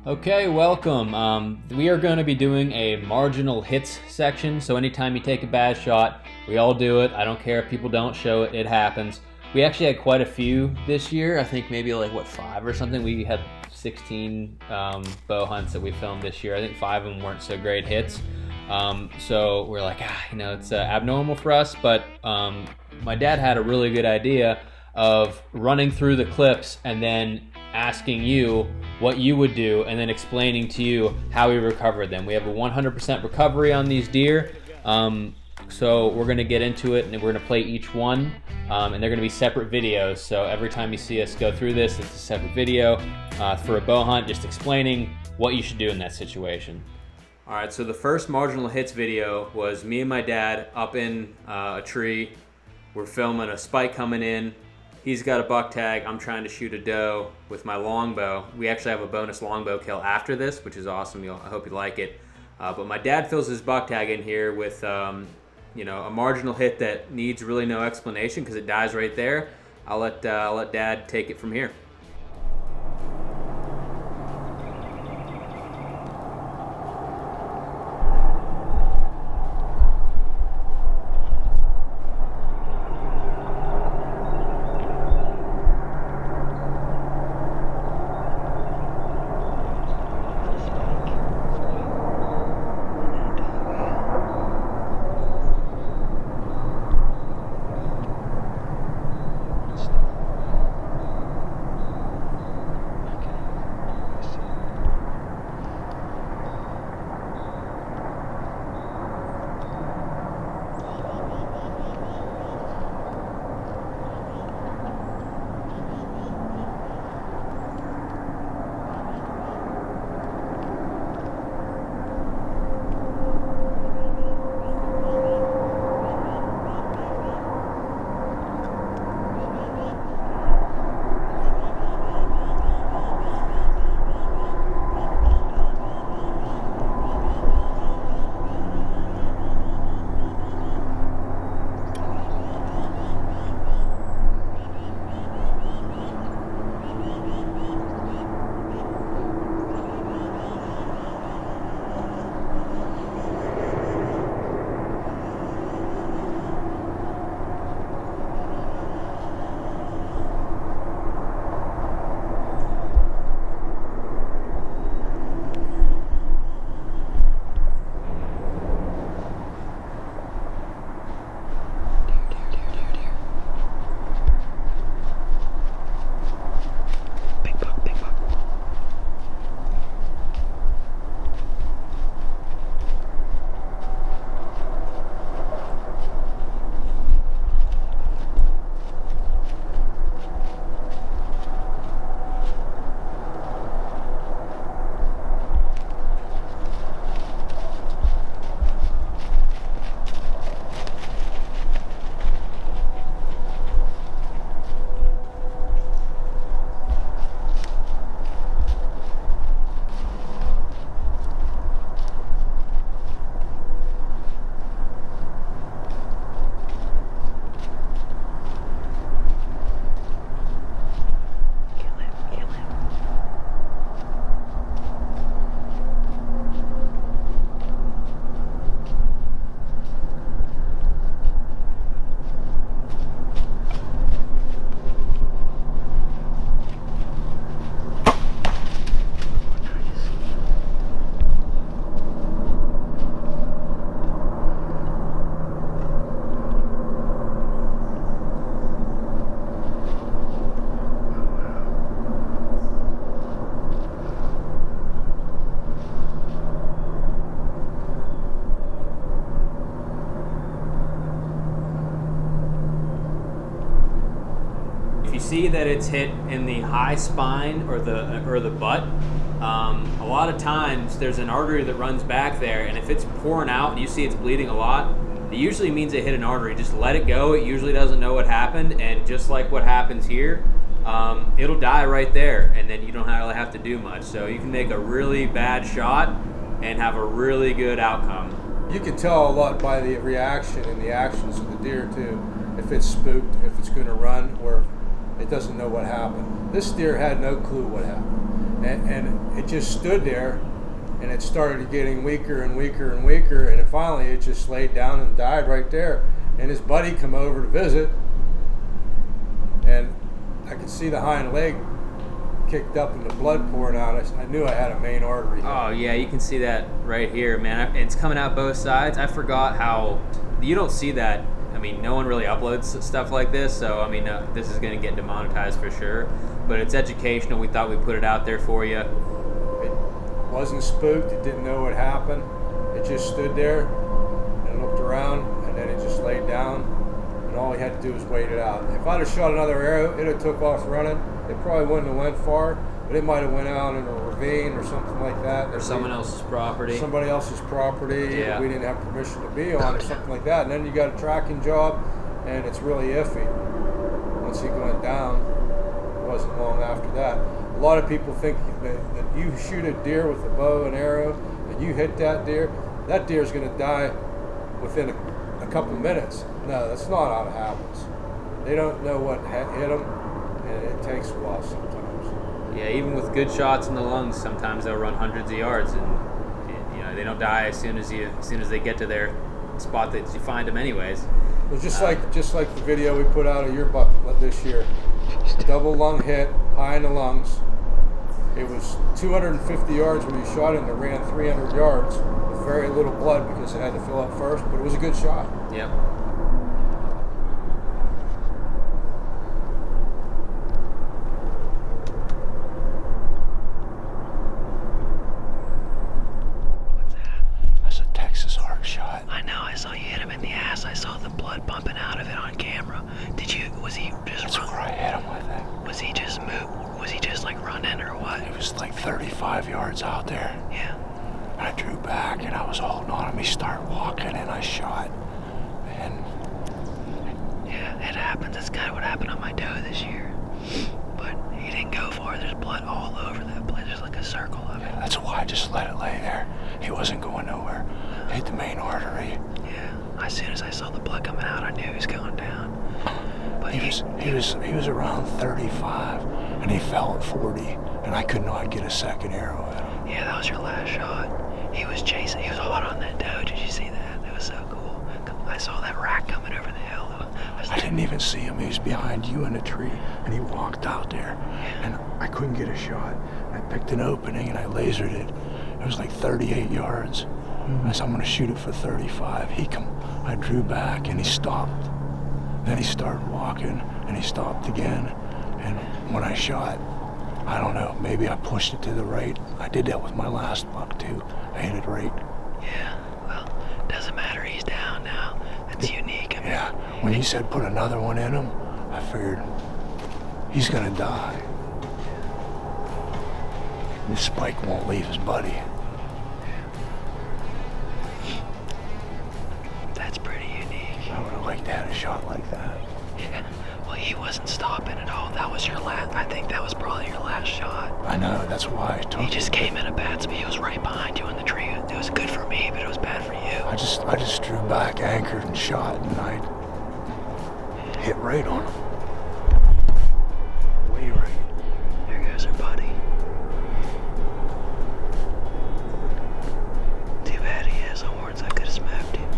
Okay, welcome. We are going to be doing a marginal hits section, so anytime you take a bad shot, we all do it. I don't care if people don't show it, it happens. We actually had quite a few this year. I think maybe like, 5 or something? We had 16 bow hunts that we filmed this year. I think 5 of them weren't so great hits. So we're like, it's abnormal for us, but my dad had a really good idea of running through the clips and then asking you what you would do and then explaining to you how we recovered them. We have a 100% recovery on these deer. So we're going to get into it and we're going to play each one, and they're going to be separate videos. So every time you see us go through this, it's a separate video for a bow hunt, just explaining what you should do in that situation. All right, so the first marginal hits video was me and my dad up in a tree. We're filming a spike coming in. He's got a buck tag. I'm trying to shoot a doe with my longbow. We actually have a bonus longbow kill after this, which is awesome. I hope you like it. But my dad fills his buck tag in here with a marginal hit that needs really no explanation because it dies right there. I'll let Dad take it from here. See that it's hit in the high spine or the butt. A lot of times there's an artery that runs back there, and if it's pouring out and you see it's bleeding a lot, it usually means it hit an artery. Just let it go. It usually doesn't know what happened, and just like what happens here, it'll die right there, and then you don't really have to do much. So you can make a really bad shot and have a really good outcome. You can tell a lot by the reaction and the actions of the deer too. If it's spooked, if it's going to run, or it doesn't know what happened. This deer had no clue what happened. and it just stood there, and it started getting weaker and weaker and weaker, and finally it just laid down and died right there. And his buddy come over to visit, and I could see the hind leg kicked up and the blood pouring out. I knew I had a main artery. Oh yeah, you can see that right here, man. It's coming out both sides. I forgot how you don't see that. I mean, no one really uploads stuff like this, so I mean, this is going to get demonetized for sure. But it's educational. We thought we'd put it out there for you. It wasn't spooked. It didn't know what happened. It just stood there and looked around, and then it just laid down, and all he had to do was wait it out. If I'd have shot another arrow, it'd have took off running. It probably wouldn't have went far, but it might have went out in a ravine or something like that. Or someone else's property. Somebody else's property Yeah. we didn't have permission to be on, or something like that. And then you got a tracking job, and it's really iffy. Once he went down, it wasn't long after that. A lot of people think that you shoot a deer with a bow and arrow, and you hit that deer's going to die within a couple minutes. No, that's not how it happens. They don't know what hit them, and it takes a while sometimes. Yeah, even with good shots in the lungs, sometimes they'll run hundreds of yards, and you know they don't die as soon as they get to their spot that you find them anyways. It was just like the video we put out of your buck this year. Double lung hit, high in the lungs. It was 250 yards when you shot it, and it ran 300 yards with very little blood because it had to fill up first, but it was a good shot. Yep. Shot. I know, I saw you hit him in the ass. I saw the blood pumping out of it on camera. Was he just That's where I hit him, I think. Was he just like running or what? It was like 35 yards out there. Yeah. I drew back and I was holding on him. He started walking and I shot. And yeah, it happens. That's kind of what happened on my doe this year. But he didn't go far. There's blood all over that place. There's like a circle of it. that's why I just let it lay there. He wasn't going nowhere. Hit the main artery. Yeah. As soon as I saw the blood coming out, I knew he was going down. But He was around 35 and he fell at 40 and I could not get a second arrow at him. Yeah, that was your last shot. He was chasing. He was hot on that doe. Did you see that? It was so cool. I saw that rack coming over the hill. I didn't even see him. He was behind you in a tree and he walked out there and I couldn't get a shot. I picked an opening and I lasered it. It was like 38 yards. I said, I'm gonna shoot it for 35. I drew back and he stopped. Then he started walking and he stopped again. And when I shot, I don't know, maybe I pushed it to the right. I did that with my last buck too. I hit it right. Yeah, well, doesn't matter. He's down now. That's unique. I mean, Yeah, when he said put another one in him, I figured he's gonna die. This spike won't leave his buddy. that's pretty unique. I would have liked to have a shot like that. Yeah. Well, he wasn't stopping at all. That was your last. I think that was probably your last shot. I know, that's why I took He it. just came in a bad speed. He was right behind you in the tree. It was good for me, but it was bad for you. I just drew back, anchored, and shot, and I hit right on him. Way right. There goes our buddy. Too bad he has horns. I could have smoked him.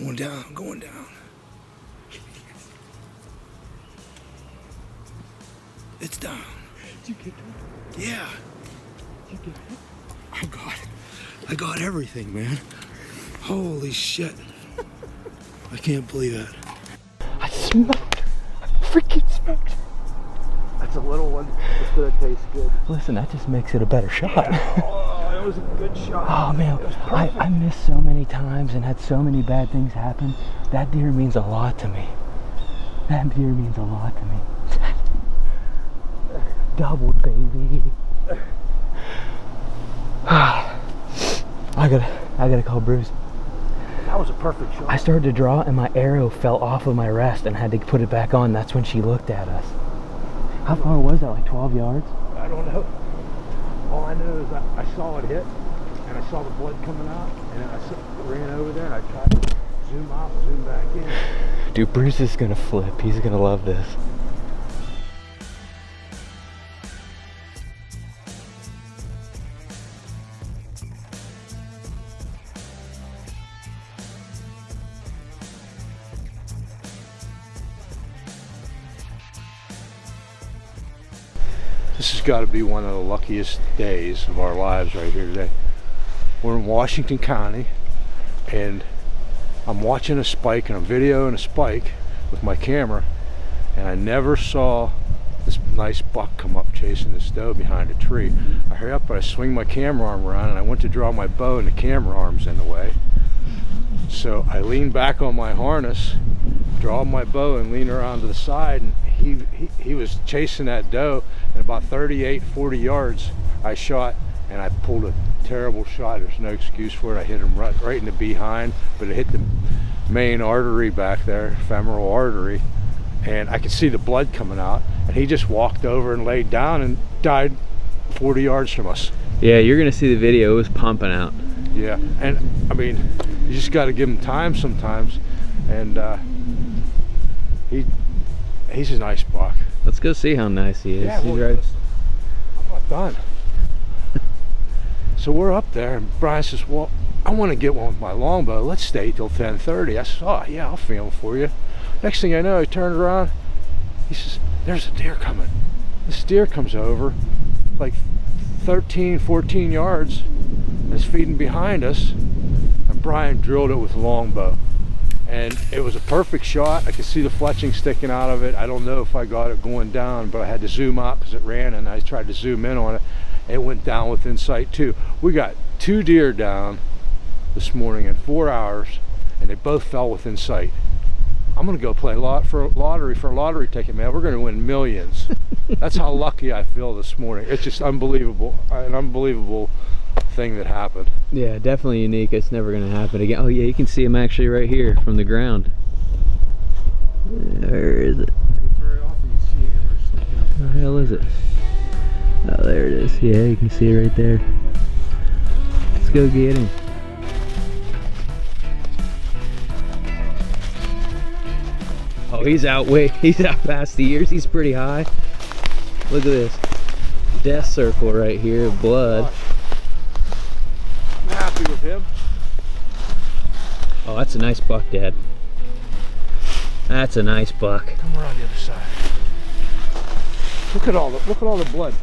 going down, going down. It's down. Did you get it? Yeah. Did you get it? I got it. I got everything, man. Holy shit. I can't believe that. I smoked her. I freaking smoked her. That's a little one. It's gonna taste good. Listen, that just makes it a better shot. Oh, it was a good shot. Oh man, I missed so many times and had so many bad things happen. That deer means a lot to me. That deer means a lot to me. Doubled, baby. I gotta call Bruce. That was a perfect shot. I started to draw and my arrow fell off of my rest and had to put it back on. That's when she looked at us. How far was that? Like 12 yards? I don't know. All I know is I saw it hit, and I saw the blood coming out, and then I ran over there, and I tried to zoom out, zoom back in. Dude, Bruce is gonna flip. He's gonna love this. This has got to be one of the luckiest days of our lives right here today. We're in Washington County, and I'm watching a spike, and I'm videoing a spike with my camera, and I never saw this nice buck come up chasing this doe behind a tree. I hurry up, but I swing my camera arm around, and I went to draw my bow, and the camera arm's in the way. So I lean back on my harness, draw my bow, and lean around to the side, and he was chasing that doe, and about 40 yards I shot, and I pulled a terrible shot. There's no excuse for it. I hit him right in the behind, but it hit the main artery back there, femoral artery, and I could see the blood coming out, and he just walked over and laid down and died 40 yards from us. Yeah, you're gonna see the video. It was pumping out. Yeah, and I mean, you just got to give him time sometimes, and he's a nice buck. Let's go see how nice he is. Yeah, He's well, right. listen, I'm not done. So we're up there, and Brian says, well, I want to get one with my longbow. Let's stay till 10:30. I said, oh yeah, I'll film for you. Next thing I know, he turned around. He says, there's a deer coming. This deer comes over like 13, 14 yards and is feeding behind us, and Brian drilled it with a longbow, and it was a perfect shot. I could see the fletching sticking out of it. I don't know if I got it going down, but I had to zoom out because it ran, and I tried to zoom in on it. It went down within sight too. We got 2 deer down this morning in 4 hours, and they both fell within sight. I'm gonna go play for a lottery ticket, man. We're gonna win millions. That's how lucky I feel this morning. It's just unbelievable, an unbelievable thing that happened. Yeah, definitely unique. It's never gonna happen again. Oh yeah, you can see him actually right here from the ground. Where is it? Very often you see antlers sticking up. Where the hell is it? Oh, there it is. Yeah, you can see it right there. Let's go get him. Oh, he's out past the ears. He's pretty high. Look at this death circle right here of blood. I'm happy with him. Oh, that's a nice buck, Dad. That's a nice buck. Come around the other side. Look at all the blood.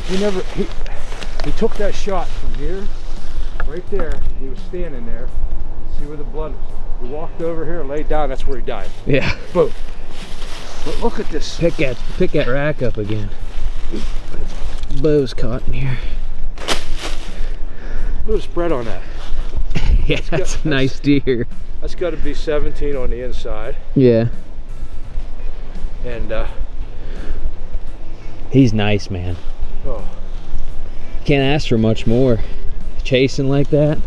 He took that shot from here, right there. He was standing there. See where the blood was. He walked over here, laid down. That's where he died. Yeah. Boom. But look at this. Pick that rack up again. Bow's caught in here. Look at the spread on that. Yeah, that's a nice deer. That's got to be 17 on the inside. Yeah. And he's nice, man. oh, Can't ask for much more. Chasing like that.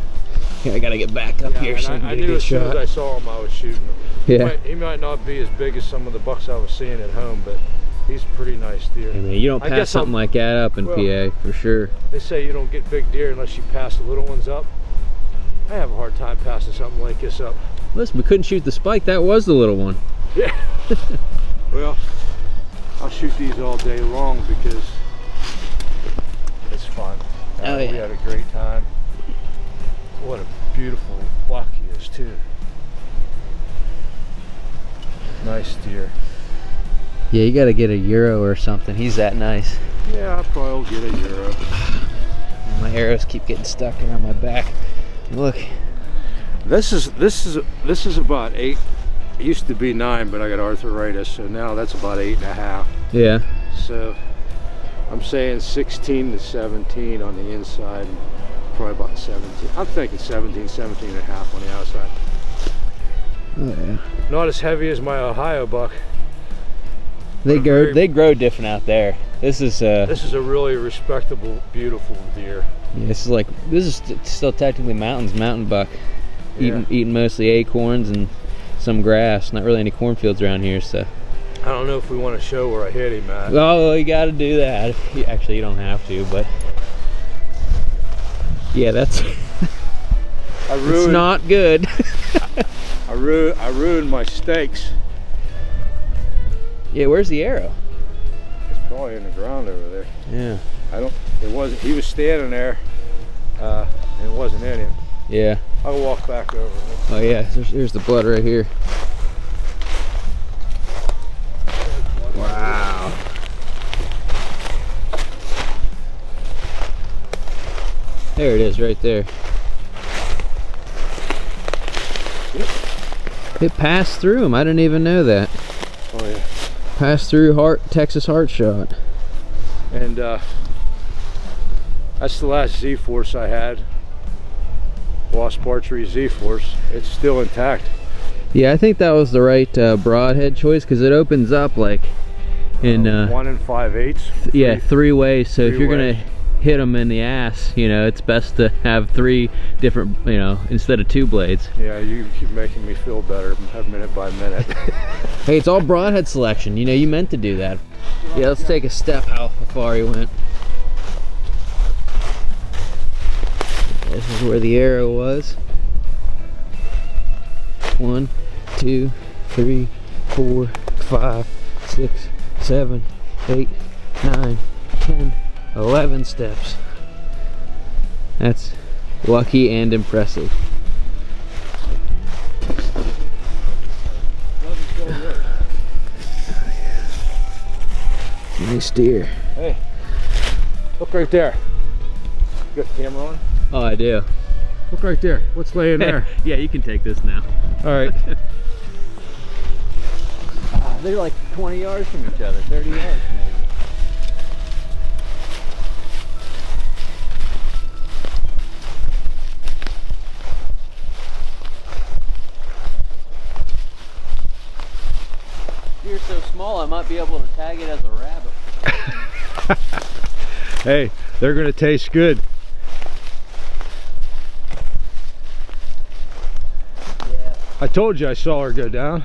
Yeah, I gotta get back up yeah, here and so I can I get a knew good as soon as shot. I saw him, I was shooting him. Yeah. He might not be as big as some of the bucks I was seeing at home, but he's a pretty nice deer. I mean, you don't I pass guess something like that up in well, PA for sure. They say you don't get big deer unless you pass the little ones up. I have a hard time passing something like this up. Listen, we couldn't shoot the spike. That was the little one. Yeah. Well, I'll shoot these all day long because it's fun. Oh, yeah. We had a great time. What a beautiful buck he is too. Nice deer. Yeah, you gotta get a Euro or something. He's that nice. Yeah, I probably will get a Euro. My arrows keep getting stuck around my back. Look. This is about 8. It used to be 9, but I got arthritis, so now that's about 8.5. Yeah. So I'm saying 16 to 17 on the inside, and probably about 17. I'm thinking 17 and a half on the outside. Oh yeah. Not as heavy as my Ohio buck. They grow different out there. This is a really respectable, beautiful deer. yeah, this is still technically mountain buck. Yeah. Eating mostly acorns and some grass. Not really any cornfields around here, so. I don't know if we want to show where I hit him at. Oh, you got to do that. Actually, you don't have to, but yeah, that's. It's not good. I ruined my steaks. Yeah, where's the arrow? It's probably in the ground over there. Yeah. He was standing there, and it wasn't in him. Yeah. I'll walk back over. Oh yeah, here's the blood right here. Wow. There it is, right there. It passed through him. I didn't even know that. Oh yeah. Passed through Texas heart shot. And that's the last Z-Force I had. Wasp Archery Z-Force. It's still intact. Yeah, I think that was the right broadhead choice because it opens up like in 1 5/8. Yeah, 3 ways. So if you're ways. gonna hit them in the ass, you know, it's best to have 3 different, you know, instead of 2 blades. Yeah, you keep making me feel better minute by minute. Hey, it's all broadhead selection. You know, you meant to do that. Yeah, let's take a step how far he went. This is where the arrow was. 1, 2, 3, 4, 5, 6, 7, 8, 9, 10, 11 steps. That's lucky and impressive. Nice deer. Hey, look right there. You got the camera on? Oh, I do. Look right there. What's laying there? Yeah, you can take this now. All right. They're like 20 yards from each other, 30 yards maybe. You're so small, I might be able to tag it as a rabbit. Hey, they're gonna taste good. Yeah. I told you I saw her go down.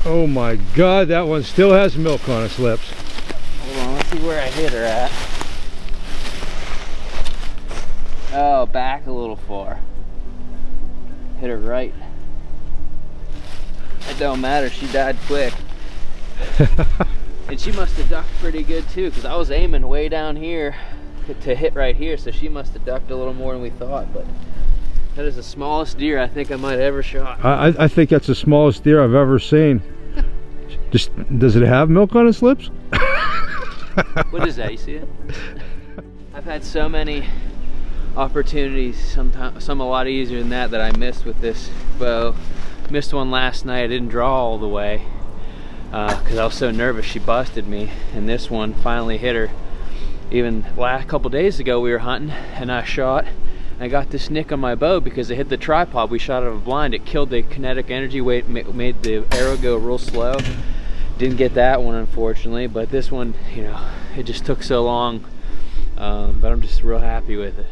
Oh my God, that one still has milk on its lips. Hold on, let's see where I hit her at. Oh, back a little far. Hit her right. It don't matter, she died quick. And she must have ducked pretty good too, because I was aiming way down here to hit right here, so she must have ducked a little more than we thought. But that is the smallest deer I think I might have ever shot. I think that's the smallest deer I've ever seen. Just, does it have milk on its lips? What is that, you see it? I've had so many opportunities, some a lot easier than that I missed with this bow. Missed one last night, I didn't draw all the way because I was so nervous she busted me, and this one finally hit her. Even last couple days ago we were hunting and I shot and I got this nick on my bow because it hit the tripod. We shot out of a blind, it killed the kinetic energy weight, made the arrow go real slow. Didn't get that one unfortunately, but this one, you know, it just took so long, but I'm just real happy with it.